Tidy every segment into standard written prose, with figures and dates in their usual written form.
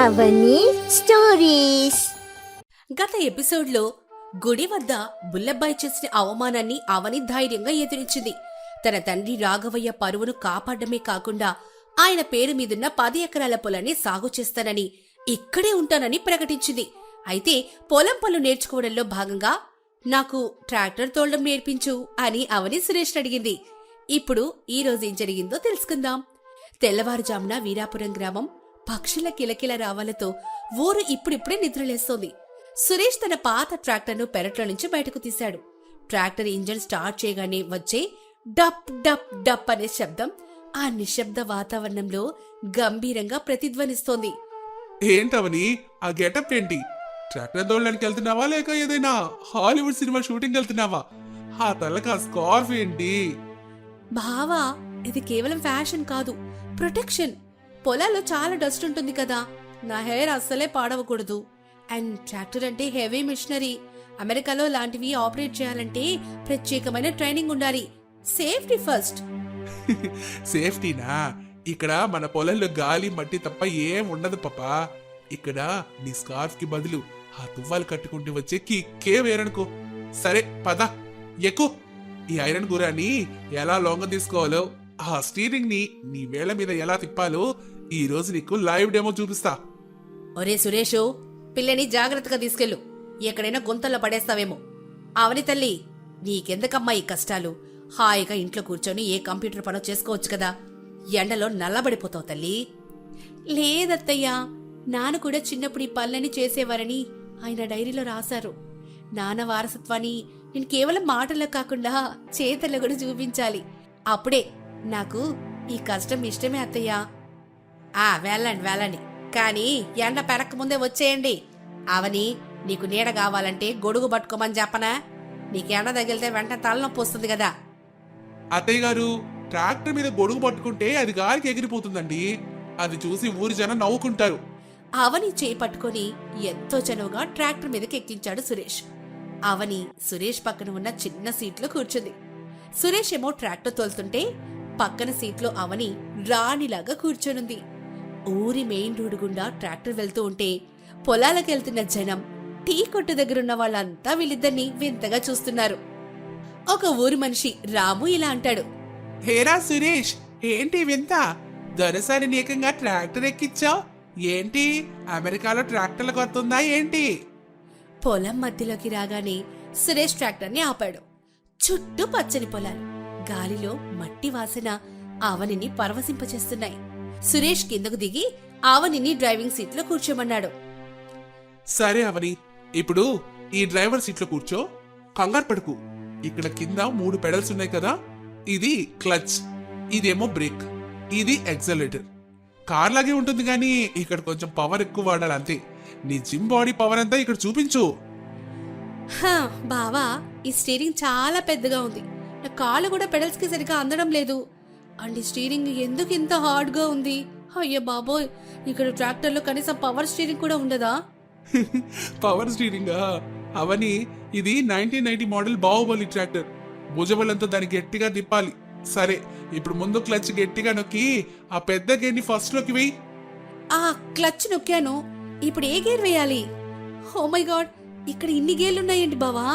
అవని stories. గత ఎపిసోడ్లో గుడి వద్ద బుల్లబ్బాయి చేసిన అవమానాన్ని అవని ధైర్యంగా ఎదిరించింది. తన తండ్రి రాఘవయ్య పరువును కాపాడమే కాకుండా ఆయన పేరు మీదున్న 10 ఎకరాల పొలాన్ని సాగు చేస్తానని, ఇక్కడే ఉంటానని ప్రకటించింది. అయితే పొలం పనులు నేర్చుకోవడంలో భాగంగా నాకు ట్రాక్టర్ తోలడం నేర్పించు అని అవని సురేష్ అడిగింది. ఇప్పుడు ఈ రోజు ఏం జరిగిందో తెలుసుకుందాం. తెల్లవారుజామున వీరాపురం గ్రామం పక్షుల కిలకిల రావాలతో ఊరు ఇప్పుడిప్పుడే నిద్రలేస్తోంది. సురేష్ తన పాత ట్రాక్టర్ను పెరట్లో నుంచి బయటకు తీశాడు. ట్రాక్టర్ ఇంజన్ స్టార్ట్ చేయగానే వచ్చే డప్ డప్ డప్ అనే శబ్దం ఆ నిశ్శబ్ద వాతావరణంలో గంభీరంగా ప్రతిధ్వనిస్తోంది. ఏంటవని ఆ గెటప్ ఏంటి? ట్రాక్టర్ దోళ్ళడానికి వెళ్తున్నావా లేక ఏదైనా హాలీవుడ్ సినిమా షూటింగ్ వెళ్తున్నావా? ఆ తలక స్కార్ఫ్ ఏంటి? బావా, ఇది కేవలం ఫ్యాషన్ కాదు, ప్రొటెక్షన్. పొలాల్లో చాలా డస్ట్ ఉంటుంది కదా, నా హెయిర్ అస్సలే పాడవకూడదు. అండ్ ట్రాక్టర్ అంటే హెవీ మిషనరీ. అమెరికాలో లాంటివి ఆపరేట్ చేయాలంటే ప్రత్యేకమైన ట్రైనింగ్ ఉండాలి. Safety first. సేఫ్టీనా? ఇక్కడ మన పొలంలో గాలి మట్టి తప్ప ఏం ఉండదు పాపా. ఇక్కడ నీ స్కార్ఫ్ కి బదులు ఆ తువ్వాలు కట్టుకుంటూ వచ్చే కిక్కే వేరనుకో. సరే పద ఎక్కు. ఈ ఐరన్ గురాన్ని ఎలా లొంగ తీసుకోవాలో, ఆ స్టీరింగ్ ని నీ వేళ్ల మీద ఎలా తిప్పాలో ఈ రోజు నీకు లైవ్ డెమో చూపిస్తా. ఒరే సురేషు, పిల్లని జాగ్రత్తగా తీసుకెళ్ళు. ఎక్కడైనా గుంతల్లో పడేస్తావేమో. అవని తల్లి, నీకెందుకమ్మా ఈ కష్టాలు? హాయిగా ఇంట్లో కూర్చొని ఏ కంప్యూటర్ పనో చేసుకోవచ్చు కదా. ఎండలో నల్లబడిపోతావు తల్లి. లేదత్తయ్యా, నాన్న కూడా చిన్నప్పుడు ఈ పనులన్నీ చేసేవారని ఆయన డైరీలో రాశారు. నాన్న వారసత్వాన్ని నేను కేవలం మాటల్లో కాకుండా చేతల్లో కూడా చూపించాలి. అప్పుడే నాకు ఈ కష్టం ఇష్టమే అత్తయ్యా. వెళ్ళండి, కానీ ఎండ పెరక్క ముందే వచ్చేయండి. అవని, నీకు నీడ కావాలంటే గొడుగు పట్టుకోమని చెప్పనా? నీకు ఎండ తగిలితే వెంటనే తలనొప్పి వస్తుంది కదా. అత్తయ్య గారు, ట్రాక్టర్ మీద గొడుగు పట్టుకుంటే అది గాలికి ఎగిరిపోతుందండి. అది చూసి ఊరి జనం నవ్వుకుంటారు. అవని చేయి పట్టుకుని ఎంతో చనువుగా ట్రాక్టర్ మీదకి ఎక్కించాడు సురేష్. అవని సురేష్ పక్కన ఉన్న చిన్న సీట్లో కూర్చుంది. సురేష్ ఏమో ట్రాక్టర్ తోలుతుంటే పక్కన సీట్లో అవని రాణిలాగా కూర్చొనుంది. ఊరి మెయిన్ రోడ్డు గుండా ట్రాక్టర్ వెళ్తూ ఉంటే పొలాలకెళ్తున్న జనం, టీ కొట్టు దగ్గరున్న వాళ్ళంతా వీళ్ళిద్దరిని వింతగా చూస్తున్నారు. ఒక ఊరి మనిషి రాము ఇలా అంటాడు. హేరా సురేష్, ఏంటి వింత? దొరసారి నీకంగా ట్రాక్టర్ ఎక్కిచ్చావు ఏంటి? అమెరికాలో ట్రాక్టర్ల కొత్తుందా ఏంటి? పొలం మధ్యలోకి రాగానే సురేష్ ట్రాక్టర్ని ఆపాడు. చుట్టూ పచ్చని పొలాలు, గాలిలో మట్టి వాసన అవనిని పరవశింపచేస్తున్నాయి. సురేష్ కిందకు దిగి అవనిని డ్రైవింగ్ సీట్లో కూర్చోమన్నాడు. సరే అవని, ఇప్పుడు ఈ డ్రైవర్ సీట్లో కూర్చో. కంగారు పడుకు. ఇక్కడ కింద 3 పెడల్స్ ఉన్నాయి కదా. ఇది క్లచ్, ఇదేమో బ్రేక్, ఇది ఎక్సలేటర్. కార్ లాగే ఉంటుంది కానీ ఇక్కడ కొంచెం పవర్ ఎక్కువ వాడాలి అంతే. నీ జిమ్ బాడీ పవర్ అంతా ఇక్కడ చూపించు. బావా, ఈ స్టీరింగ్ చాలా పెద్దగా ఉంది. నా కాళ్ళు కూడా పెడల్స్ కి సరిగా అందడం లేదు. అండ్ ఈ స్టీరింగ్ ఎందుకు ఇంత హార్డ్ గా ఉంది? అయ్యో బాబోయ్, ఇక్కడ ట్రాక్టర్ లో కనీసం పవర్ స్టీరింగ్ కూడా ఉండదా? పవర్ స్టీరింగా? అవని, ఇది 1990 మోడల్ బాహుబలి ట్రాక్టర్. భుజబలంతో దాన్ని గట్టిగా తిప్పాలి. సరే, ఇప్పుడు ముందు క్లచ్ గట్టిగా నొక్కి ఆ పెద్ద గేర్ని ఫస్ట్ లోకి వెయ్యి. ఆ క్లచ్ నొక్కాను. ఇప్పుడు ఏ గేర్ వేయాలి? ఓ మై గాడ్, ఇక్కడ ఇన్ని గేర్లున్నాయండి బావా.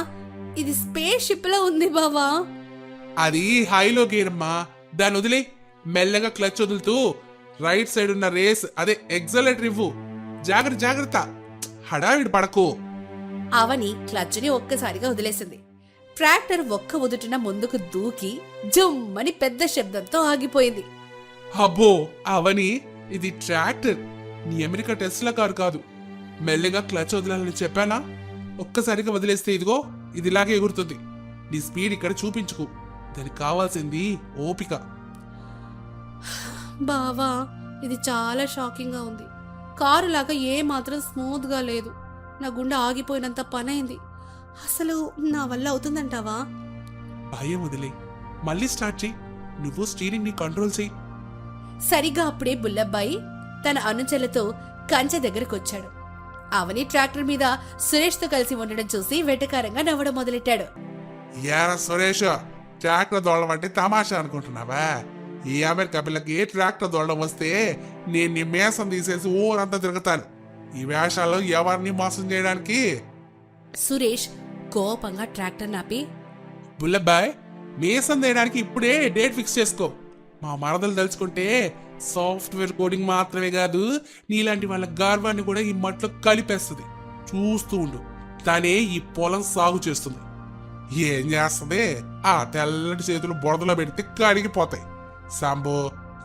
ఇది స్పేస్ షిప్ లా ఉంది బావా. అది హైలో గేర్ అమ్మా, దాన్ని వదిలే. మెల్లగా క్లచ్ వదులుతూ రైట్ సైడ్ ఉన్న రేస్ అదే ఎక్సలేటర్ ఇవ్వు. జాగ్రత్త జాగ్రత్త, హడావిడి పడకు. అవని క్లచ్ని ఒక్కసారిగా వదిలేసింది. ట్రాక్టర్ ఒక్క ఉదుటిన ముందుకు దూకి జుమ్మని పెద్ద శబ్దంతో ఆగిపోయింది. అబ్బో అవని, ఇది ట్రాక్టర్, నీ అమెరికా టెస్లా కారు కాదు. మెల్లగా క్లచ్ వదలాలని చెప్పానా? ఒక్కసారిగా వదిలేస్తే ఇదిగో ఇది ఇలాగే ఎగురుతుంది. నీ స్పీడ్ ఇక్కడ చూపించుకు. దానికి కావాల్సింది ఓపిక. బావా, ఇది చాలా షాకింగ్ గా ఉంది. కారు లాగా ఏ మాత్రం స్మూత్ గా లేదు. నా గుండె ఆగిపోయినంత పనైంది. అసలు నా వల్ల అవుతుందంటావా? భయం వదిలే, మళ్ళీ స్టార్ట్ చెయ్యి. నువ్వు స్టీరింగ్ ని కంట్రోల్ చెయ్యి. సరిగ్గా అప్పుడే బుల్లబ్బాయి తన అనుచరులతో కంచె దగ్గరకొచ్చాడు. అవని ట్రాక్టర్ మీద సురేష్ తో కలిసి ఉండడం చూసి వెటకారంగా నవ్వడం మొదలెట్టాడు. యారా సురేష్, ట్రాక్టర్ దోళం అంటే తమాషా అనుకుంటున్నావా? ఈ అమెరికా పిల్లకి ట్రాక్టర్ దోళం వస్తే నేను నీ మేసం తీసేసి ఊరంతా తిరుగుతాను. ఈ వేషాల్లో ఎవరిని మోసం చేయడానికి. సురేష్ కోపంగా ట్రాక్టర్ నాపి, బుల్లబ్బాయ్, మీసం తీయడానికి ఇప్పుడే డేట్ ఫిక్స్ చేసుకో. మా మరదలు తలుచుకుంటే సాఫ్ట్వేర్ కోడింగ్ మాత్రమే కాదు, నీలాంటి వాళ్ళ గర్వాన్ని కూడా ఈ మట్లో కలిపేస్తుంది. చూస్తూ ఉండు, తనే ఈ పొలం సాగు చేస్తుంది. ఏం చేస్తుంది? ఆ తెల్లటి చేతులు బురదలో పెడితే కడిగిపోతాయి. సాంబో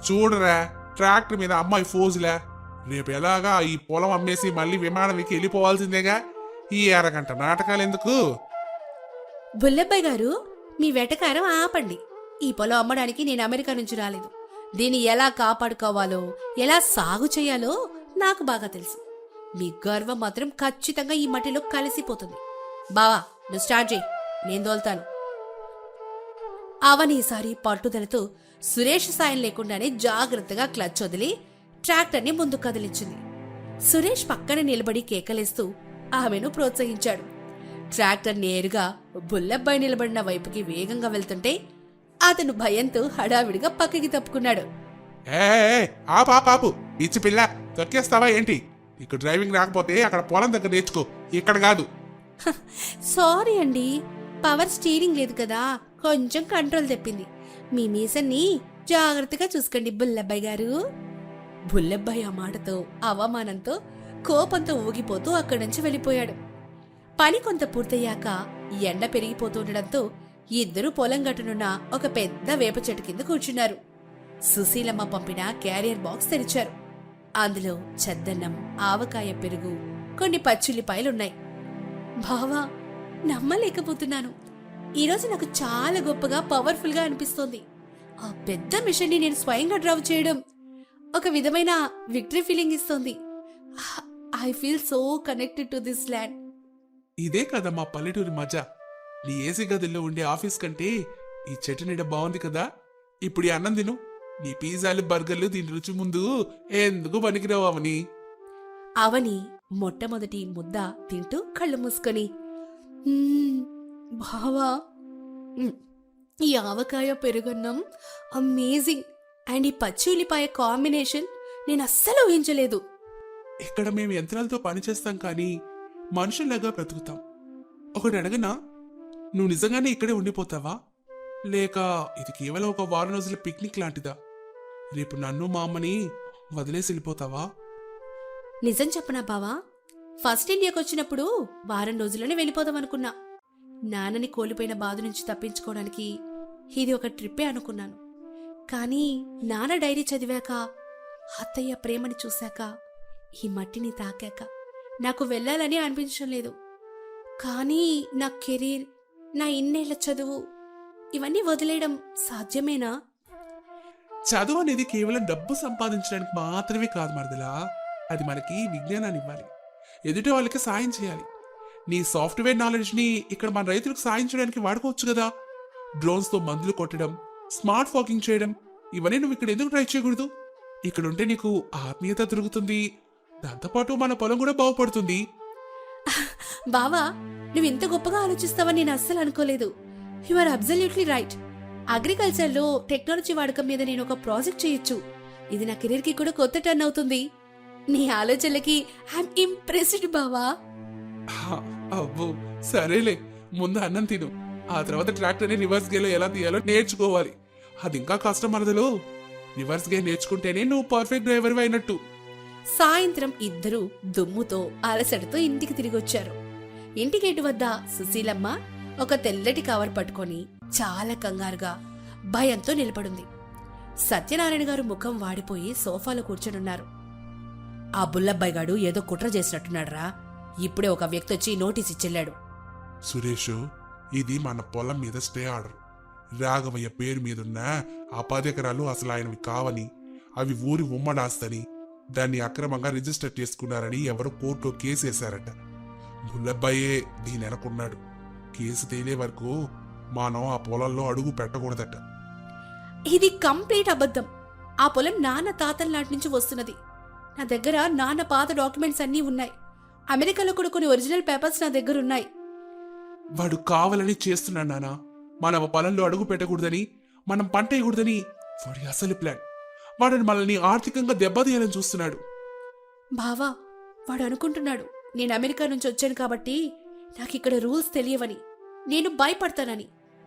చూడరా, ట్రాక్టర్ మీద అమ్మాయి ఫోజులా. రేపు ఎలాగా ఈ పొలం అమ్మేసి మళ్ళీ విమానం ఎక్కి వెళ్ళిపోవాల్సిందేగా. ఈ అరగంట నాటకాలు ఎందుకు? బుల్లబ్బాయి గారు, మీ వెటకారం ఆపండి. ఈ పొలం అమ్మడానికి నేను అమెరికా నుంచి రాలేదు. దీన్ని ఎలా కాపాడుకోవాలో, ఎలా సాగు చేయాలో నాకు బాగా తెలుసు. మీ గర్వం మాత్రం ఖచ్చితంగా ఈ మట్టిలో కలిసిపోతుంది. బావా, నువ్వు స్టార్ట్ చేయి, నేను దోల్తాను. అవని ఈసారి పట్టుదలతో సురేష్ సాయం లేకుండానే జాగ్రత్తగా క్లచ్ వదిలి ట్రాక్టర్ని ముందుకు కదిలించింది. సురేష్ పక్కన నిలబడి కేకలేస్తూ ఆమెను ప్రోత్సహించాడు. ట్రాక్టర్ నేరుగా బుల్లబ్బాయి నిలబడిన వైపుకి వేగంగా వెళ్తుంటే అతను భయంతో హడావిడిగా పక్కకి తప్పుకున్నాడు. ఆపు, ఇచ్చి పిల్ల, తొక్కేస్తావా ఏంటి? ఇక్కడ డ్రైవింగ్ రాకపోతే అక్కడ పొలం దగ్గర నేర్చుకో, ఇక్కడ కాదు. సారీ అండి, పవర్ స్టీరింగ్ లేదు కదా, కొంచెం కంట్రోల్ తెప్పింది. మీ మీసన్ని జాగ్రత్తగా చూసుకోండి బుల్లబ్బాయి గారు. బుల్లబ్బాయి ఆ మాటతో అవమానంతో కోపంతో ఊగిపోతూ అక్కడి నుంచి వెళ్ళిపోయాడు. పని కొంత పూర్తయ్యాక ఎండ పెరిగిపోతుండటంతో ఇద్దరూ పొలం గట్టునున్న ఒక పెద్ద వేప చెట్టు కింద కూర్చున్నారు. సుశీలమ్మ పంపిన క్యారియర్ బాక్స్ తెరిచారు. అందులో చద్దన్నం, ఆవకాయ పెరుగు, కొన్ని పచ్చుల్లిపాయలున్నాయి. బావా, నమ్మలేకపోతున్నాను. ఈరోజు నాకు చాలా గొప్పగా పవర్ఫుల్ గా అనిపిస్తోంది. ఆ పెద్ద మిషన్ ని నేను స్వయంగా డ్రైవ్ చేయడం ఒక విధమైన విక్టరీ ఫీలింగ్ ఇస్తోంది. I feel so connected to this land. ఇదే కదా మా పల్లెటూరి మజా. నీ ఏసీ గదుల్లో ఉండే ఆఫీస్ కంటే ఈ చెట్టు నీడ బాగుంది కదా. ఇప్పుడు ఈ అన్నం తిను. నీ పిజ్జాలు, బర్గర్లు దీని రుచి ముందు ఎందుకు పనికిరావు అవని. అవని మొట్టమొదటి ముద్ద తింటూ కళ్ళు మూసుకొని, బావా, ఈ ఆవకాయ పెరుగన్నం అమేజింగ్, అండ్ ఈ పచ్చి ఉల్లిపాయ కాంబినేషన్ నేను అస్సలు ఊహించలేదు. ఇక్కడ మేము యంత్రాలతో పనిచేస్తాం కానీ మనుషుల్లాగా బ్రతుకుతాం. ఒకటి అడగనా, నువ్వు నిజంగానే ఇక్కడే ఉండిపోతావా, లేక ఇది కేవలం ఒక వారం రోజుల పిక్నిక్ లాంటిదా? రేపు నన్ను మా అమ్మని వదిలేసి వెళ్ళిపోతావా? నిజం చెప్పనా బావా, ఫస్ట్ ఇండియాకి వచ్చినప్పుడు వారం రోజుల్లోనే వెళ్ళిపోదాం అనుకున్నా. నాన్నని కోల్పోయిన బాధ నుంచి తప్పించుకోవడానికి ఇది ఒక ట్రిప్పే అనుకున్నాను. కానీ నాన్న డైరీ చదివాక, అత్తయ్య ప్రేమని చూశాక, ఈ మట్టిని తాకాక నాకు వెళ్ళాలని అనిపించడం లేదు. కానీ నా కెరీర్, నా ఇన్నేళ్ల చదువు, ఇవన్నీ వదిలేయడం సాధ్యమేనా? చదువు అనేది కేవలం డబ్బు సంపాదించడానికి మాత్రమే కాదు మరదలా. అది మనకి విజ్ఞానాన్ని ఇవ్వాలి, ఎదుటి వాళ్ళకి సాయం చేయాలి. నీ సాఫ్ట్వేర్ నాలెడ్జ్ని ఇక్కడ మన రైతులకు సాయం చేయడానికి వాడుకోవచ్చు కదా. డ్రోన్స్తో మందులు కొట్టడం, స్మార్ట్ ఫాకింగ్ చేయడం, ఇవన్నీ నువ్వు ఇక్కడ ఎందుకు ట్రై చేయకూడదు? ఇక్కడ ఉంటే నీకు ఆత్మీయత దొరుకుతుంది, దాంతోపాటు మన పొలం కూడా బాగుపడుతుంది. బావా, నువ్వు ఇంత గొప్పగా ఆలోచిస్తావని నేను అస్సలు అనుకోలేదు. You are absolutely right. అగ్రికల్చర్లో టెక్నాలజీ వాడకం మీద నేను ఒక ప్రాజెక్ట్ చేయొచ్చు. ఇది నా కెరీర్ కి కూడా కొత్త టర్న్ అవుతుంది. నీ ఆలోచనలకి ఐఎమ్ ఇంప్రెస్డ్ బావా. అబ్బో సరేలే, ముందు అన్నం తిను, ఆ తర్వాత ట్రాక్టర్ని రివర్స్ గేలో ఎలా తీయాలో నేర్చుకోవాలి. అది ఇంకా కష్టం మరదలు. రివర్స్ గే నేర్చుకుంటేనే నువ్వు పర్ఫెక్ట్ డ్రైవర్ అయినట్టు. సాయంత్రం ఇద్దరూ దుమ్ముతో అలసటతో ఇంటికి తిరిగొచ్చారు. ఇంటి గేటు వద్ద సుశీలమ్మ ఒక తెల్లటి కవర్ పట్టుకొని చాలా కంగారుగా భయంతో నిలబడింది. సత్యనారాయణ గారు ముఖం వాడిపోయి సోఫాలో కూర్చొనున్నారు. ఆ బుల్లబ్బాయి గాడు ఏదో కుట్ర చేసినట్టున్నాడురా. ఇప్పుడే ఒక వ్యక్తి వచ్చి నోటీస్ ఇచ్చెళ్ళాడు. సురేష్, ఇది మన పొలం మీద స్టే ఆర్డర్. రాఘవయ్య పేరు మీదున్న ఆ 10 ఎకరాలు అసలు ఆయనవి కావని, అవి ఊరి ఉమ్మడాస్తని, దాన్ని అక్రమంగా రిజిస్టర్ చేసుకున్నారని ఎవరో కోర్టులో కేసు వేశారట. బుల్లబ్బాయే దీని వెనకున్నాడు. కేసు తేలే వరకు మనం ఆ పొలంలో అడుగు పెట్టకూడదట. ఇది కంప్లీట్ అబద్ధం. ఆ పొలం నాన్న తాతల నాటి నుంచి వస్తున్నది. నా దగ్గర నాన్న పాత డాక్యుమెంట్స్ అన్నీ ఉన్నాయి. అమెరికాలో కూడా కొన్ని ఒరిజినల్ పేపర్స్ నా దగ్గర ఉన్నాయి. వాడు కావాలని చేస్తున్నాడు నాన్న. మనం పొలంలో అడుగు పెట్టకూడదని, మనం పంట వేయకూడదని వాడి అసలు ప్లాన్. వాడిని మనల్ని ఆర్థికంగా దెబ్బతీయాలని చూస్తున్నాడు. బావా, వాడు అనుకుంటున్నాడు నేను అమెరికా నుంచి వచ్చాను కాబట్టి నాకు ఇక్కడ రూల్స్ తెలియవని, నేను భయపడతానని.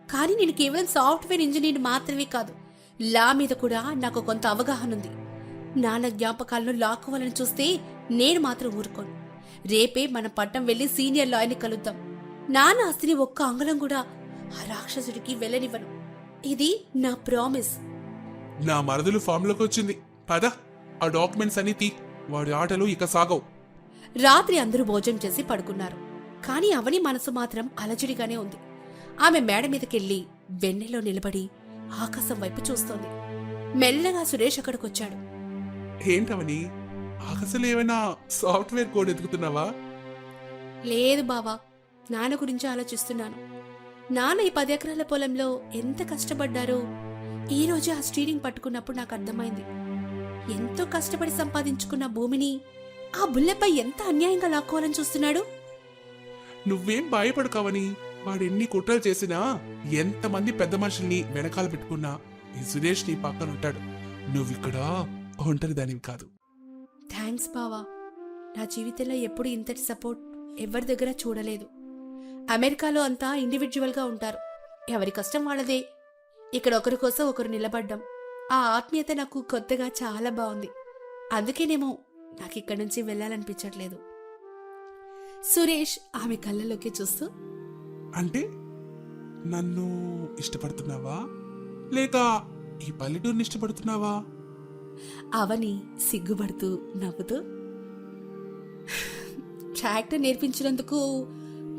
కానీ నేను కేవలం సాఫ్ట్వేర్ ఇంజనీర్ మాత్రమే కాదు, లా మీద కూడా నాకు కొంత అవగాహన ఉంది. నాన్న జ్ఞాపకాలను లాక్కోవాలని చూస్తే నేను మాత్రం ఊరుకోను. రేపే మన పట్టం వెళ్లి సీనియర్ లాయర్ని కలుద్దాం. నాన్న ఆస్తిని ఒక్క అంగుళం కూడా ఆ రాక్షసుడికి వెళ్ళనివ్వను. ఇది నా ప్రామిస్. నా మరదలు ఫామ్లోకి వచ్చింది. పద, ఆ డాక్యుమెంట్స్ అన్ని తీ. వాడి ఆటలు ఇక సాగవు. రాత్రి అందరూ భోజనం చేసి పడుకున్నారు. కాని అవని మనసు మాత్రం అలజడిగానే ఉంది. ఆమె మేడ మీదకెళ్లి వెన్నెలో నిలబడి ఆకాశం వైపు చూస్తోంది. మెల్లగా సురేష్ అక్కడికొచ్చాడు. ఏంటవని, అసలు ఏమైనా సాఫ్ట్వేర్ కోడ్ ఎదుగుతున్నావా? లేదు బావా, నాన్న గురించి ఆలోచిస్తున్నాను. నాన్న ఈ 10 ఎకరాల పొలంలో ఎంత కష్టపడ్డారో ఈ రోజు ఆ స్టీరింగ్ పట్టుకున్నప్పుడు నాకు అర్థమైంది. ఎంతో కష్టపడి సంపాదించుకున్న భూమిని ఆ బుల్లెపై ఎంత అన్యాయంగా లాక్కోవాలని చూస్తున్నాడు. నువ్వేం భయపడకావని. వాడెన్ని కుట్రలు చేసినా, ఎంతమంది పెద్ద మనుషుల్ని వెనకాల పెట్టుకున్నా ఈ సురేష్ నీ పక్కన ఉంటాడు. నువ్విక్కడ ఒంటరి దానివి కాదు. థ్యాంక్స్ బావా. నా జీవితంలో ఎప్పుడు ఇంతటి సపోర్ట్ ఎవరి దగ్గర చూడలేదు. అమెరికాలో అంతా ఇండివిజువల్గా ఉంటారు, ఎవరి కష్టం వాళ్ళదే. ఇక్కడ ఒకరి కోసం ఒకరు నిలబడ్డం, ఆ ఆత్మీయత నాకు కొత్తగా చాలా బాగుంది. అందుకేనేమో నాకు ఇక్కడి నుంచి వెళ్ళాలనిపించట్లేదు. సురేష్ ఆమె కళ్ళలోకి చూస్తూ, అంటే నన్ను ఇష్టపడుతున్నావా, లేక ఈ పల్లెటూరిని ఇష్టపడుతున్నావా? అవని సిగ్గుపడుతూ నవ్వుతూ, ట్రాక్టర్ నేర్పించినందుకు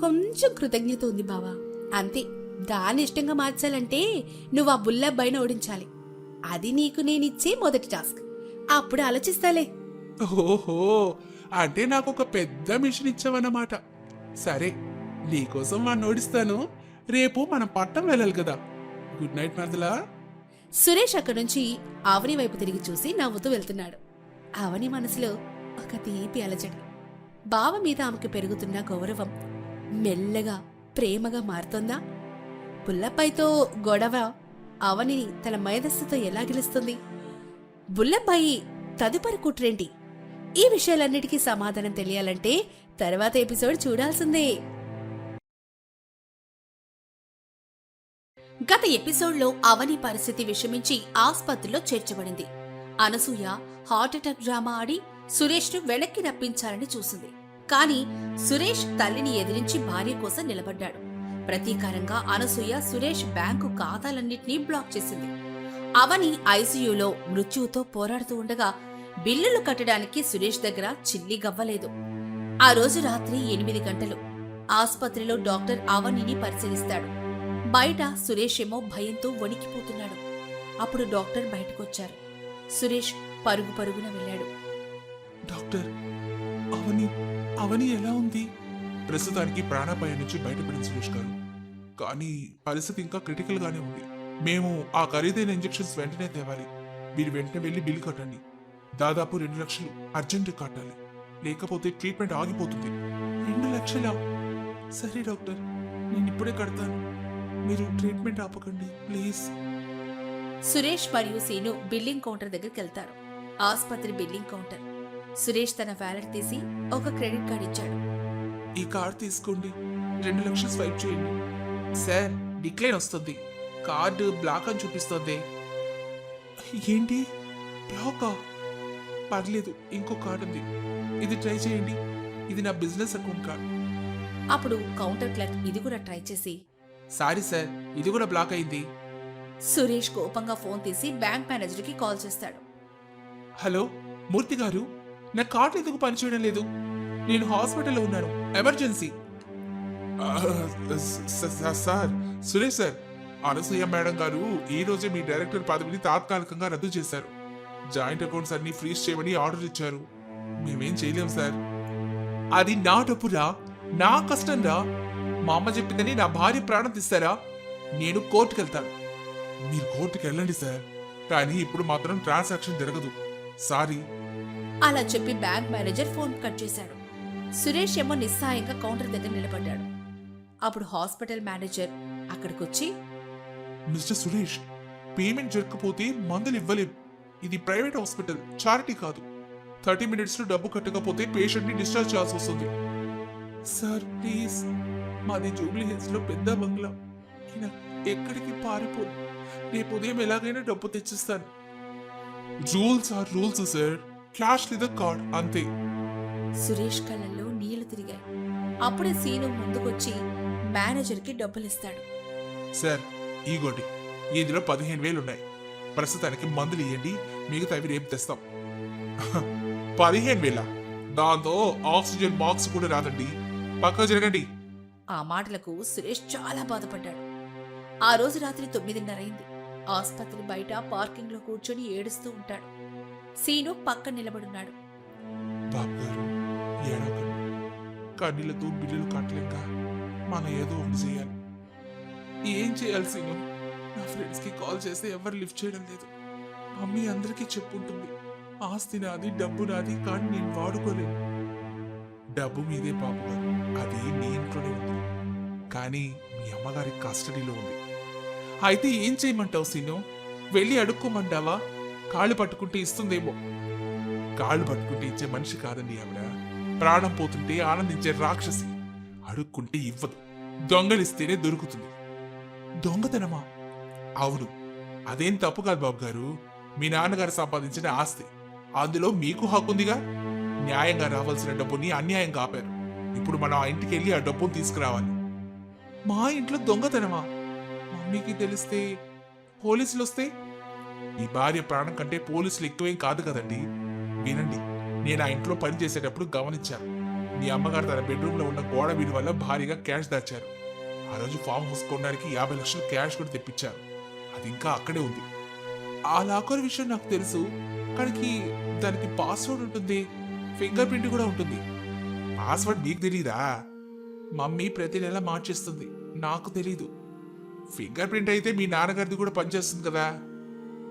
కొంచెం కృతజ్ఞత ఉంది బావా, అంతే. దాన్ని ఇష్టంగా మార్చాలంటే నువ్వు ఆ బుల్లబ్బాయిని ఓడించాలి. అది నీకు నేనిచ్చే మొదటి టాస్క్. అప్పుడు ఆలోచిస్తాలే. ఓహో, అంటే నాకు ఒక పెద్ద మిషన్ ఇచ్చావన్నమాట. సరే, నీకోసం వాడిని ఓడిస్తాను. రేపు మనం పట్టం వెళ్ళాలి కదా. గుడ్ నైట్ మరదలా. సురేష్ అక్కడి నుంచి అవని వైపు తిరిగి చూసి నవ్వుతూ వెళ్తున్నాడు. అవని మనసులో ఒక తీపి అలజడి. బావ మీద ఆమెకు పెరుగుతున్న గౌరవం మెల్లగా ప్రేమగా మారుతోందా? బుల్లబ్బాయితో గొడవ అవనిని తన మేధస్సుతో ఎలా గెలుస్తుంది? బుల్లబ్బాయి తదుపరి కుట్రేంటి? ఈ విషయాలన్నిటికీ సమాధానం తెలియాలంటే తర్వాత ఎపిసోడ్ చూడాల్సిందే. గత ఎపిసోడ్లో అవని పరిస్థితి విషమించి ఆస్పత్రిలో చేర్చబడింది. అనసూయ హార్ట్అటాక్ డ్రామా ఆడి సురేష్ను వెనక్కి రప్పించాలని చూసింది. కాని సురేష్ తల్లిని ఎదిరించి భార్య కోసం నిలబడ్డాడు. ప్రతీకారంగా అనసూయ సురేష్ బ్యాంకు ఖాతాలన్నింటినీ బ్లాక్ చేసింది. అవని ఐసీయూలో మృత్యువుతో పోరాడుతూ ఉండగా బిల్లులు కట్టడానికి సురేష్ దగ్గర చిల్లి గవ్వలేదు. ఆ రోజు రాత్రి 8 గంటలు ఆస్పత్రిలో డాక్టర్ అవనిని పరిశీలిస్తాడు. బయట సురేష్ ఏమో భయంతో వణికిపోతున్నాడు. అప్పుడు డాక్టర్ బయటకొచ్చారు. సురేష్ పరుగు పరుగున వెళ్ళాడు. డాక్టర్, అవని ఎలా ఉంది? ప్రస్తుతానికి ప్రాణాపాయం నుంచి బయటపడింది సురేష్ గారు. కానీ పరిస్థితి ఇంకా క్రిటికల్ గానే ఉంది. మేము ఆ ఖరీదైన ఇంజెక్షన్స్ వెంటనే తేవాలి. మీరు వెంటనే వెళ్లి బిల్ కట్టండి. దాదాపు 2 లక్షలు అర్జెంట్ కట్టాలి, లేకపోతే ట్రీట్మెంట్ ఆగిపోతుంది. 2 లక్షలా? సరే డాక్టర్, నేను ఇప్పుడే కడతాను. మీరు ట్రీట్మెంట్ ఆపకండి ప్లీజ్. సురేష్ మరియు సీను బిల్లింగ్ కౌంటర్ దగ్గరికి వెళ్తారు. ఆస్పత్రి బిల్లింగ్ కౌంటర్. సురేష్ తన వ్యాలెట్ తీసి ఒక క్రెడిట్ కార్డ్ ఇచ్చాడు. ఈ కార్డ్ తీసుకోండి, 2 లక్షలు స్వైప్ చేయండి. సార్, డిక్లైన్ వస్తుంది. కార్డు బ్లాక్ అని చూపిస్తుంది. ఏంటి బ్లాకా? పర్లేదు, ఇంకో కార్డు ఉంది, ఇది ట్రై చేయండి. ఇది నా బిజినెస్ అకౌంట్ కార్డ్. అప్పుడు కౌంటర్ క్లర్క్ ఇది కూడా ట్రై చేసి, సారీ సార్, ఇది కూడా బ్లాక్ అయింది. సురేష్ కోపంగా ఫోన్ తీసి బ్యాంక్ మేనేజర్కి కాల్ చేస్తాడు. హలో మూర్తి గారు, నా కార్డు ఎందుకు పనిచేయడం లేదు? నేను హాస్పిటల్లో ఉన్నాను, emergency. Sir, Suresh sir, Anasuya madam గారు ఈ రోజే మీ డైరెక్టర్ పదవిని తాత్కాలికంగా రద్దు చేశారు. జాయింట్ అకౌంట్స్ అన్ని ఫ్రీజ్ చేయమని ఆర్డర్ ఇచ్చారు. మేమేం చేయలేం సార్. అది నా డబ్బురా, నా కష్టం రా. మా అమ్మ చెప్పిందని నా భార్య ప్రాణం తీస్తారా? నేను కోర్టుకు వెళ్తాను. మీరు కోర్టుకు వెళ్ళండి సార్, కానీ ఇప్పుడు మాత్రం ట్రాన్సాక్షన్ జరగదు. సారీ. అలా చెప్పి బ్యాంక్ మేనేజర్ ఫోన్ కట్ చేశాడు. సురేష్ ఏమో నిస్సాయంగా కౌంటర్ దగ్గర నిలబడ్డాడు. అప్పుడు హాస్పిటల్ మేనేజర్ అక్కడికొచ్చి, మిస్టర్ సురేష్, పేమెంట్ జరగకపోతే మందులు ఇవ్వలేం. ఇది ప్రైవేట్ హాస్పిటల్, చారిటీ కాదు. 30 మినిట్స్లో డబ్బు కట్టకపోతే పేషెంట్ని డిశ్చార్జ్ చేయాల్సి వస్తుంది. సార్ ప్లీజ్, మాది జూబ్లీ హిల్స్లో పెద్ద బంగ్లా. ఈయన ఎక్కడికి పారిపోదు. రేపు ఉదయం ఎలాగైనా డబ్బు తెచ్చిస్తాను. Rules are rules sir. Cash లేదా కార్డ్ అంతే. సురేష్ కళ్ళల్లో నీళ్లు తిరిగాయి. అప్పుడే సీను ముందుకొచ్చి మేనేజర్కి డబ్బులిస్తాడు. సార్ ఈగోటి, ఇందులో 15,000 ఉన్నాయి. ప్రస్తుతానికి మందులు ఇవ్వండి, మిగతావి రేపు తెస్తాం. 15,000? దాంతో ఆక్సిజన్ బాక్స్ కూడా రాదండి. పక్క జరగండి. ఆ మాటలకు సురేష్ చాలా బాధపడ్డాడు. ఆ రోజు రాత్రి 9:30 అయింది. ఆస్పత్రి బయట పార్కింగ్ లో కూర్చొని ఏడుస్తూ ఉంటాడు. సీను పక్కన నిలబడున్నాడు. బాబు గారు ఏడవకండి. కన్నీళ్లతో బిల్లులు కట్టలేక మనం ఏదో ఒకటి చేయాలి. ఏం చేయాలి సీను? నా ఫ్రెండ్స్ కి కాల్ చేస్తే ఎవరు లిఫ్ట్ చేయడం లేదు. మమ్మీ అందరికీ చెప్పుంటుంది, ఆస్తి నాది, డబ్బు నాది, కానీ నేను వాడుకోలేను. డబ్బు మీదే బాబు గారు, అది మీ ఇంట్లోనే ఉంది, కానీ మీ అమ్మగారి కస్టడీలో ఉంది. అయితే ఏం చేయమంటావు సీను? వెళ్ళి అడుక్కోమంటావా? కాళ్ళు పట్టుకుంటే ఇస్తుందేమో. కాళ్ళు పట్టుకుంటే ఇచ్చే మనిషి కాదండి ఆవిడ. ప్రాణం పోతుంటే ఆనందించే రాక్షసి. అడుక్కుంటే ఇవ్వదు, దొంగలిస్తేనే దొరుకుతుంది. దొంగతనమా? అవును, అదేం తప్పు కాదు బాబు గారు. మీ నాన్నగారు సంపాదించిన ఆస్తి, అందులో మీకు హక్కుందిగా. న్యాయంగా రావాల్సిన డబ్బుని అన్యాయంగా ఆపారు. ఇప్పుడు మనం ఆ ఇంటికి వెళ్ళి ఆ డబ్బును తీసుకురావాలి. మా ఇంట్లో దొంగతనమా? మమ్మీకి తెలిస్తే, పోలీసులు వస్తే? మీ భార్య ప్రాణం కంటే పోలీసులు ఎక్కువేం కాదు కదండి. వినండి, నేను ఆ ఇంట్లో పని చేసేటప్పుడు గమనించాను. మీ అమ్మగారు తన బెడ్రూమ్ లో ఉన్న గోడ వీడి వల్ల భారీగా క్యాష్ దాచారు. ఆ రోజు ఫామ్ హౌస్ కొనడానికి 50 లక్షలు క్యాష్ కూడా తెప్పించారు. అది ఇంకా అక్కడే ఉంది. ఆ లాకర్ విషయం నాకు తెలుసు, కానీ దానికి పాస్వర్డ్ ఉంటుంది, ఫింగర్ ప్రింట్ కూడా ఉంటుంది. పాస్వర్డ్ మీకు తెలీదా? మమ్మీ ప్రతి నెల మార్చేస్తుంది, నాకు తెలీదు. ఫింగర్ ప్రింట్ అయితే మీ నాన్నగారిది కూడా పనిచేస్తుంది కదా.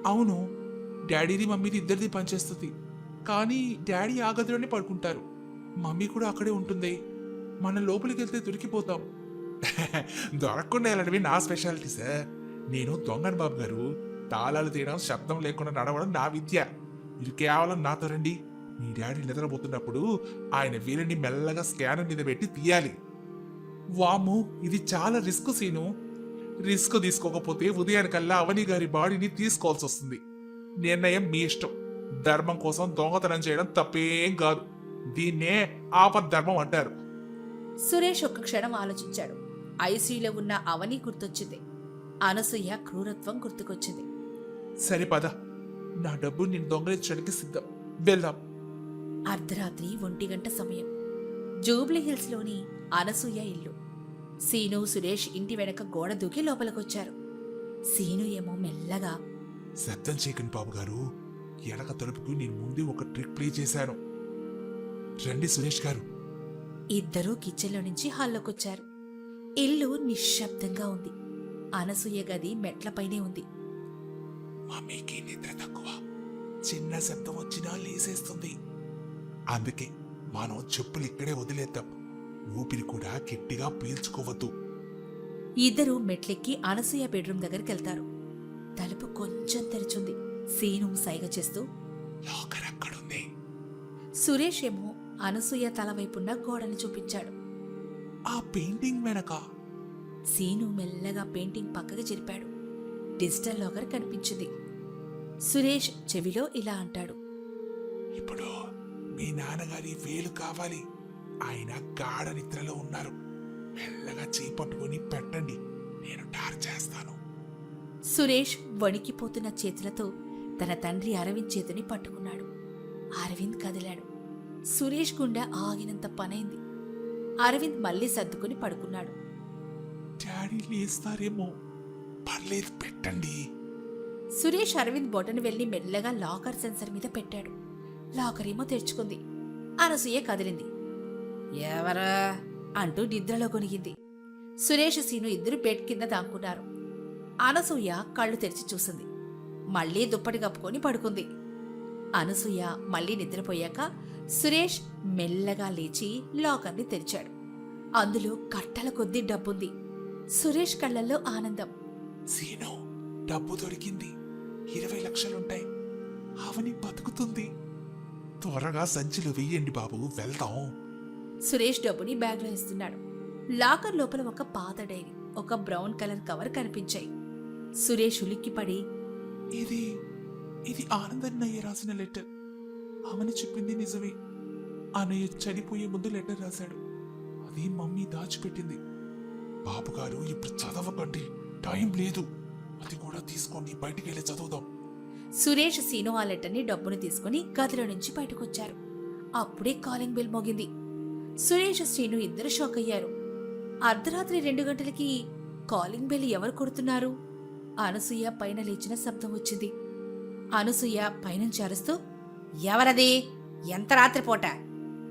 అవును, డాడీది మమ్మీది ఇద్దరిది పనిచేస్తుంది, కానీ డాడీ ఆ గదిలోనే పడుకుంటారు, మమ్మీ కూడా అక్కడే ఉంటుంది. మనం లోపలికి వెళ్తే దొరికిపోతాం. దొరకకుండా వెళ్ళడమే నా స్పెషాలిటీ సార్. నేను దొంగను బాబు గారు. తాళాలు తీయడం, శబ్దం లేకుండా నడవడం నా విద్య. మీరు కేవలం నాతో రండి. మీ డాడీ నిద్రపోతున్నప్పుడు ఆయన వీళ్ళని మెల్లగా స్కానర్ మీద పెట్టి తీయాలి. వాము, ఇది చాలా రిస్క్ సీను. రిస్క్ తీసుకోకపోతే ఉదయానికల్లా అవని గారి బాడీని తీసుకోవాల్సి వస్తుంది. నిర్ణయం మీ ఇష్టం. ధర్మం కోసం దొంగతనం చేయడం తప్పేం కాదు. దీన్నే ఆపద్ధర్మం అంటారు. సురేష్ ఒక్క క్షణం ఆలోచించాడు. ఐసీయూలో ఉన్న అవని గుర్తొచ్చింది. అనసూయ క్రూరత్వం గుర్తుకొచ్చింది. సరే పద, నా డబ్బు నేను దొంగలించడానికి సిద్ధం, వెళ్దాం. అర్ధరాత్రి 1 గంట సమయం. జూబ్లీ హిల్స్ లోని అనసూయ ఇల్లు. సీను, సురేష్ ఇంటి వెనక గోడ దూకి లోపలికొచ్చారు. సీను ఏమో మెల్లగా, శబ్దం చేయకండి బాబు గారు. ఎనక తలుపుకు నేను ముందే ఒక ట్రిక్ ప్లే చేశాను. రండి సురేష్ గారు. ఇద్దరూ కిచెన్లో నుంచి హాల్లోకొచ్చారు. ఇల్లు నిశ్శబ్దంగా ఉంది. అనసూయ గది మెట్లపైనే ఉంది. మమ్మీకి నిద్ర తక్కువ, చిన్న శబ్దం వచ్చినా లేసేస్తుంది. అందుకే మనం చెప్పులు ఇక్కడే వదిలేద్దాం. ఊపిరి కూడా గట్టిగా పీల్చుకోవద్దు. ఇద్దరూ మెట్లెక్కి అనసూయ బెడ్రూమ్ దగ్గరికెళ్తారు. తలుపు కొంచెం తెరుచుంది. సీను సైగ చేస్తూ, లాకర్ అక్కడుంది. సురేష్ ఏమో అనసూయ తల వైపున్న గోడని చూపించాడు. ఆ పెయింటింగ్ వెనక. సీను మెల్లగా పెయింటింగ్ పక్కకి జరిపాడు. డిజిటల్ లాకర్ కనిపించింది. సురేష్ చెవిలో ఇలా అంటాడు, ఇప్పుడు మీ నాన్నగారి వేలు కావాలి. ఆయన గాఢ నిద్రలో ఉన్నారు. మెల్లగా చేపట్టుకుని పెట్టండి, నేను టార్చ్ చేస్తాను. సురేష్ వణికిపోతున్న చేతులతో తన తండ్రి అరవింద్ చేతిని పట్టుకున్నాడు. అరవింద్ కదిలాడు. సురేష్ గుండె ఆగినంత పనైంది. అరవింద్ మళ్ళీ సర్దుకుని పడుకున్నాడు. డాడీ లేస్తారేమో, పర్లేదు పెట్టండి. సురేష్ అరవింద్ బొటను వెళ్లి మెల్లగా లాకర్ సెన్సర్ మీద పెట్టాడు. లాకర్ ఏమో తెరుచుకుంది. అనసూయ కదిలింది. ఎవరా అంటూ నిద్రలో కొనిగింది. సురేష్, సీను ఇద్దరు బెడ్ కింద దాక్కున్నారు. అనసూయ కళ్ళు తెరిచి చూసింది. మళ్లీ దుప్పటి కప్పుకొని పడుకుంది. అనసూయ మళ్లీ నిద్రపోయాక సురేష్ మెల్లగా లేచి లాకర్ని తెరిచాడు. అందులో కట్టల కొద్దీ డబ్బుంది. సురేష్ కళ్ళల్లో ఆనందం. సీను, డబ్బు దొరికింది. 20 లక్షలుంటాయి. అవని బతుకుతుంది. త్వరగా సంచిలో వెయ్యండి బాబు, వెళ్దాం. సురేష్ డబ్బుని బ్యాగ్లో ఇస్తున్నాడు. లాకర్ లోపల ఒక పాత డైరీ, ఒక బ్రౌన్ కలర్ కవర్ కనిపించాయి. సురేష్ ఉలిక్కిపడి, ఇది ఆనందన్నయ్య రాసిన లెటర్. అవని చెప్పింది నిజమే. అన్నయ్య చనిపోయే ముందు లెటర్ రాశాడు. అది మమ్మీ దాచిపెట్టింది. బాబుగారు ఇప్పుడు చదవకండి, టైం లేదు. అది కూడా తీసుకోండి, బయటికి వెళ్ళి చదువుదాం. సురేష్ సీను ఆ లెటర్ని డబ్బుని తీసుకుని గదిలో నుంచి బయటకొచ్చారు. అప్పుడే కాలింగ్ బెల్ మోగింది. సురేష్ శ్రీను ఇద్దరు షాక్ అయ్యారు. అర్ధరాత్రి 2 గంటలకి కాలింగ్ బెల్ ఎవరు కొడుతున్నారు? అనసూయ పైన లేచిన శబ్దం వచ్చింది. అనసూయ పైనుంచి అరుస్తూ, ఎవరది? ఎంత రాత్రిపూట?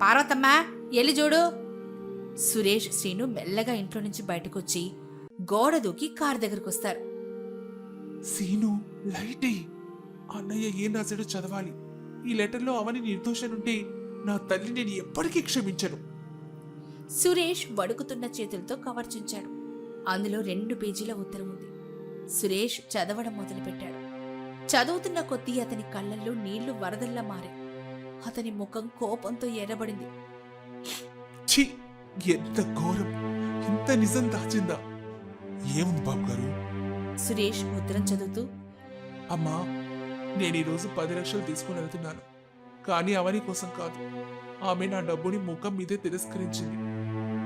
పార్వతమ్మా, ఎల్లి చూడు. సురేష్ శ్రీను మెల్లగా ఇంట్లో నుంచి బయటకొచ్చి గోడ దూకి కారు దగ్గరకొస్తారు. సీను, లైట్ అన్నయ్య ఏం రాశాడో చదవాలి. ఈ లెటర్లో అవని నిర్దోషనుంటే నా తల్లి నేను ఎప్పటికీ క్షమించను. సురేష్ వడుకుతున్న చేతులతో కవర్ చుంచాడు. అందులో 2 పేజీల ఉత్తరం ఉంది. సురేష్ చదవడం మొదలుపెట్టాడు. చదువుతున్న కొద్దీ అతని కళ్ళల్లో నీళ్లు వరదల్లా మారాయి. అతని ముఖం కోపంతో ఎర్రబడింది. ఛీ, ఎంత ఘోరం! ఇంత నిజం దాచిందా? ఏముంది బాబు గారు? సురేష్ ఉత్తరం చదువుతూ, అమ్మా, నేను ఈరోజు 10 లక్షలు తీసుకుని వెళ్తున్నాను. కానీ అవని కోసం కాదు. ఆమె నా డబ్బుని ముఖం మీదే తిరస్కరించింది.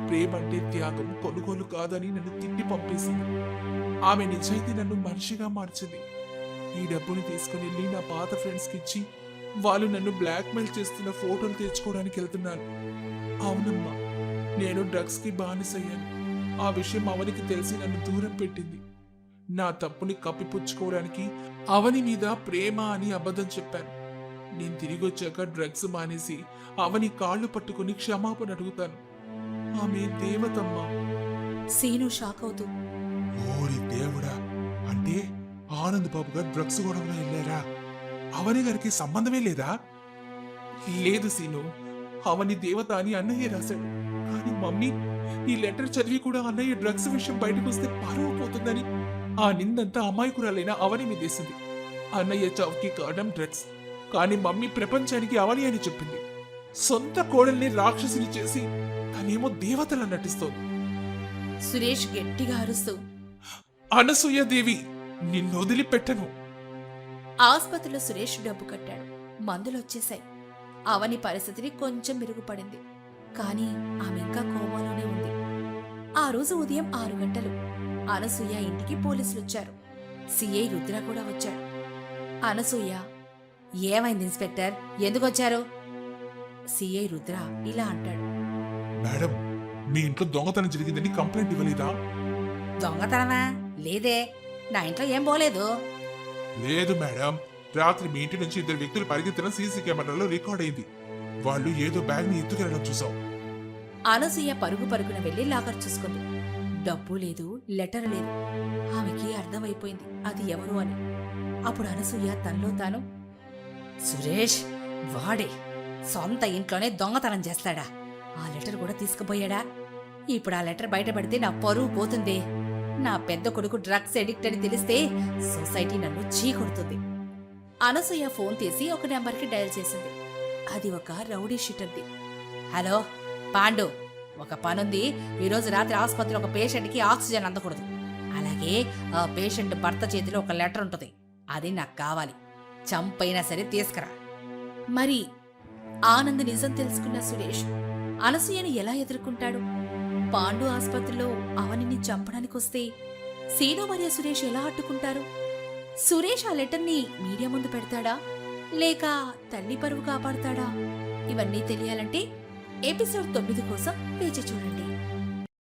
ప్రేమ అంటే త్యాగం, కొనుగోలు కాదని నన్ను తిట్టి పంపేసింది. ఆమె నిజాయితీ నన్ను మనిషిగా మార్చింది. ఈ డబ్బుని తీసుకుని వెళ్ళి నా పాత ఫ్రెండ్స్కి ఇచ్చి వాళ్ళు నన్ను బ్లాక్మెయిల్ చేస్తున్న ఫోటోలు తెచ్చుకోవడానికి వెళ్తున్నాను. అవునమ్మా, నేను డ్రగ్స్కి బానిసయ్యాను. ఆ విషయం అవనికి తెలిసి నన్ను దూరం పెట్టింది. నా తప్పుని కప్పిపుచ్చుకోవడానికి అవని మీద ప్రేమ అని అబద్ధం చెప్పాను. నేను తిరిగి వచ్చాక డ్రగ్స్ మానేసి అవని కాళ్ళు పట్టుకుని క్షమాపణ అడుగుతాను. ఆమె దేవతమ్మా. సీను షాక్ అవుతూ, ఓరి దేవుడా, అంటే ఆనంద్ బాబు గారు డ్రగ్స్ గొడవలో వెళ్ళారా? అవని గారికి సంబంధమే లేదా? లేదు సీను, అవని దేవత అని అన్నయ్య రాశాడు. కానీ మమ్మీ ఈ లెటర్ చదివి కూడా అన్నయ్య డ్రగ్స్ విషయం బయటకు వస్తే పరువు పోతుందని ఆ నిందంతా అమాయకురాలైన అవని మీదేసింది. అన్నయ్య చౌకి కారణం డ్రగ్స్. కానీ మమ్మీ ప్రపంచానికి అవని అని చెప్పింది. సొంత కోడల్ని రాక్షసుని చేసి తనేమో దేవతలా నటిస్తోంది. సురేష్ గట్టిగా అరుస్తూ, అనసూయదేవి, నిన్ను వదిలిపెట్టను. ఆసుపత్రిలో సురేష్ డబ్బు కట్టాడు. మందులొచ్చేశాయి. అవని పరిస్థితిని కొంచెం మెరుగుపడింది. కానీ ఆమె ఇంకా కోమాలోనే ఉంది. ఆ రోజు ఉదయం 6 గంటలు అనసూయ ఇంటికి పోలీసులొచ్చారు. సిఐ రుద్ర కూడా వచ్చాడు. అనసూయ, ఏమైంది ఇన్స్పెక్టర్, ఎందుకొచ్చారు? సిఐ రుద్ర ఇలా అంటాడు, మేడం, మీ ఇంట్లో దొంగతనం జరిగిందని కంప్లైంట్ ఇవ్వలేదా? దొంగతనమా? లేదే, నా ఇంట్లో ఏం పోలేదు. లేదు మేడం, రాత్రి మీ ఇంటి నుంచి 2 వ్యక్తులు పరిగెత్తిన సీసీ కెమెరాలో రికార్డ్ అయింది. వాళ్ళు ఏదో బ్యాగ్ ని ఎత్తుకెళ్ళడం చూసాం. అనసూయ పరుగున వెళ్లి లాకర్ చూసుకుంది. డబ్బు లేదు, లెటర్ లేదు. ఆమెకి అర్థమైపోయింది అది ఎవరు అని. అప్పుడు అనసూయ తనలో తాను, సురేష్ వాడే సొంత ఇంట్లోనే దొంగతనం చేస్తాడా? ఆ లెటర్ కూడా తీసుకుపోయాడా? ఇప్పుడు ఆ లెటర్ బయటపడితే నా పరువు పోతుంది. నా పెద్ద కొడుకు డ్రగ్స్ ఎడిక్ట్ అని తెలిస్తే సొసైటీ నన్ను చీకొడుతుంది. అనసూయ ఫోన్ తీసి ఒక నెంబర్కి డయల్ చేసింది. అది ఒక రౌడీ షీటర్ది. హలో పాండు, ఒక పనుంది. ఈరోజు రాత్రి ఆసుపత్రిలో ఒక పేషెంట్కి ఆక్సిజన్ అందకూడదు. అలాగే ఆ పేషెంట్ భర్త చేతిలో ఒక లెటర్ ఉంటుంది. అది నాకు కావాలి. చంపైనా సరే తీసుకురా. మరి ఆనంద్ నిజం తెలుసుకున్న సురేష్ అనసూయని ఎలా ఎదుర్కొంటాడు? పాండు ఆసుపత్రిలో అవనిని చంపడానికొస్తే సీను మరియు సురేష్ ఎలా అడ్డుకుంటారు? సురేష్ ఆ లెటర్ని మీడియా ముందు పెడతాడా, లేక తల్లి పరువు కాపాడుతాడా? ఇవన్నీ తెలియాలంటే ఎపిసోడ్ 9 కోసం వేచి చూడండి.